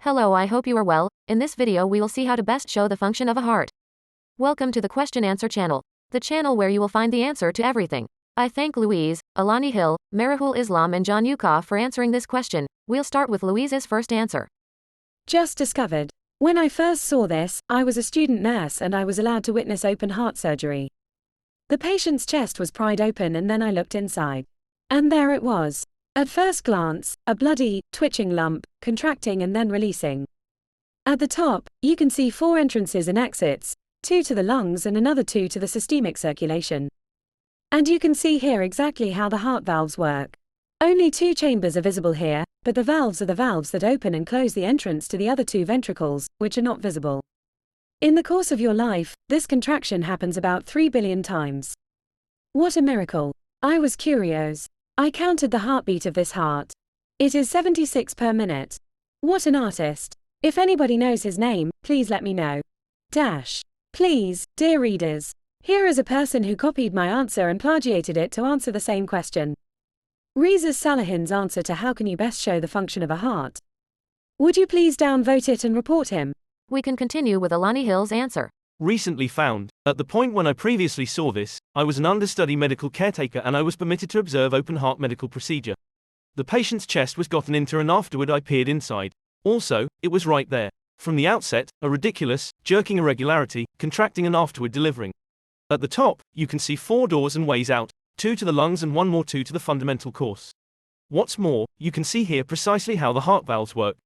Hello, I hope you are well. In this video we will see how to best show the function of a heart. Welcome to the question answer channel, the channel where you will find the answer to everything. I thank Louise, Alani Hill, Marihul Islam and John Yuka for answering this question. We'll start with Louise's first answer. Just discovered. When I first saw this, I was a student nurse and I was allowed to witness open heart surgery. The patient's chest was pried open and then I looked inside. And there it was. At first glance, a bloody, twitching lump, contracting and then releasing. At the top, you can see 4 entrances and exits, 2 to the lungs and another 2 to the systemic circulation. And you can see here exactly how the heart valves work. Only 2 chambers are visible here, but the valves are the valves that open and close the entrance to the other 2 ventricles, which are not visible. In the course of your life, this contraction happens about 3 billion times. What a miracle! I was curios. I counted the heartbeat of this heart. It is 76 per minute. What an artist. If anybody knows his name, please let me know. Please, dear readers. Here is a person who copied my answer and plagiated it to answer the same question. Reazus Salehin's answer to how can you best show the function of a heart. Would you please downvote it and report him? We can continue with Alani Hill's answer. Recently found. At the point when I previously saw this, I was an understudy medical caretaker and I was permitted to observe open heart medical procedure. The patient's chest was gotten into and afterward I peered inside. Also, it was right there. From the outset, a ridiculous, jerking irregularity, contracting and afterward delivering. At the top, you can see 4 doors and ways out, 2 to the lungs and 1 more 2 to the fundamental course. What's more, you can see here precisely how the heart valves work.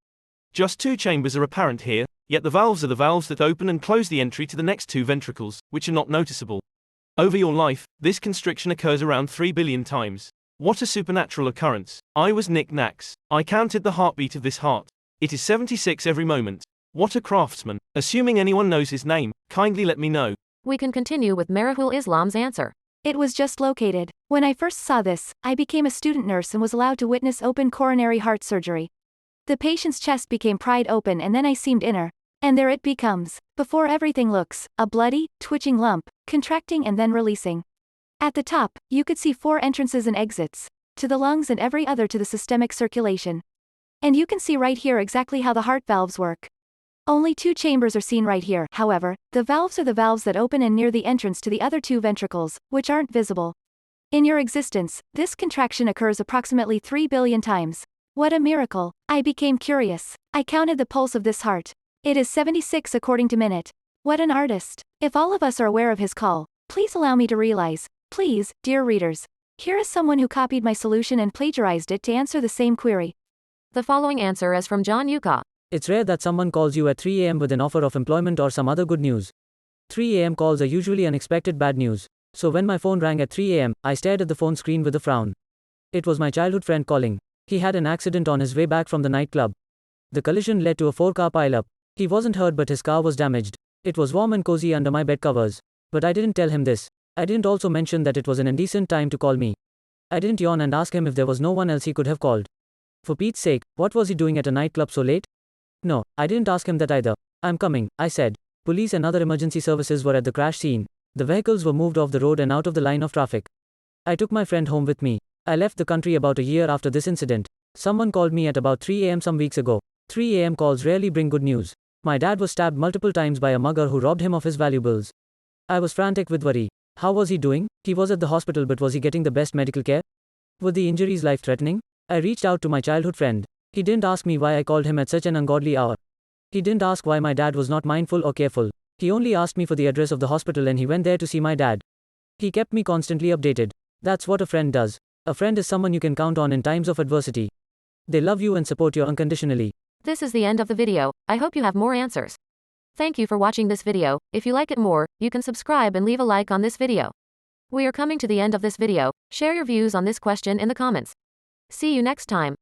Just 2 chambers are apparent here, yet the valves are the valves that open and close the entry to the next 2 ventricles, which are not noticeable. Over your life, this constriction occurs around 3 billion times. What a supernatural occurrence. I was Nick Nax. I counted the heartbeat of this heart. It is 76 every moment. What a craftsman. Assuming anyone knows his name, kindly let me know. We can continue with Marihul Islam's answer. It was just located. When I first saw this, I became a student nurse and was allowed to witness open coronary heart surgery. The patient's chest became pried open and then I seemed inner. And there it becomes. Before everything looks, a bloody, twitching lump, contracting and then releasing. At the top, you could see 4 entrances and exits. To the lungs and every other to the systemic circulation. And you can see right here exactly how the heart valves work. Only 2 chambers are seen right here, however, the valves are the valves that open and near the entrance to the other 2 ventricles, which aren't visible. In your existence, this contraction occurs approximately 3 billion times. What a miracle. I became curious. I counted the pulse of this heart. It is 76 according to minute. What an artist. If all of us are aware of his call, please allow me to realize. Please, dear readers. Here is someone who copied my solution and plagiarized it to answer the same query. The following answer is from John Yuka. It's rare that someone calls you at 3 a.m. with an offer of employment or some other good news. 3 a.m. calls are usually unexpected bad news. So when my phone rang at 3 a.m., I stared at the phone screen with a frown. It was my childhood friend calling. He had an accident on his way back from the nightclub. The collision led to a 4-car pileup. He wasn't hurt but his car was damaged. It was warm and cozy under my bed covers. But I didn't tell him this. I didn't also mention that it was an indecent time to call me. I didn't yawn and ask him if there was no one else he could have called. For Pete's sake, what was he doing at a nightclub so late? No, I didn't ask him that either. I'm coming, I said. Police and other emergency services were at the crash scene. The vehicles were moved off the road and out of the line of traffic. I took my friend home with me. I left the country about a year after this incident. Someone called me at about 3 a.m. some weeks ago. 3 a.m. calls rarely bring good news. My dad was stabbed multiple times by a mugger who robbed him of his valuables. I was frantic with worry. How was he doing? He was at the hospital, but was he getting the best medical care? Were the injuries life-threatening? I reached out to my childhood friend. He didn't ask me why I called him at such an ungodly hour. He didn't ask why my dad was not mindful or careful. He only asked me for the address of the hospital and he went there to see my dad. He kept me constantly updated. That's what a friend does. A friend is someone you can count on in times of adversity. They love you and support you unconditionally. This is the end of the video. I hope you have more answers. Thank you for watching this video. If you like it more, you can subscribe and leave a like on this video. We are coming to the end of this video. Share your views on this question in the comments. See you next time.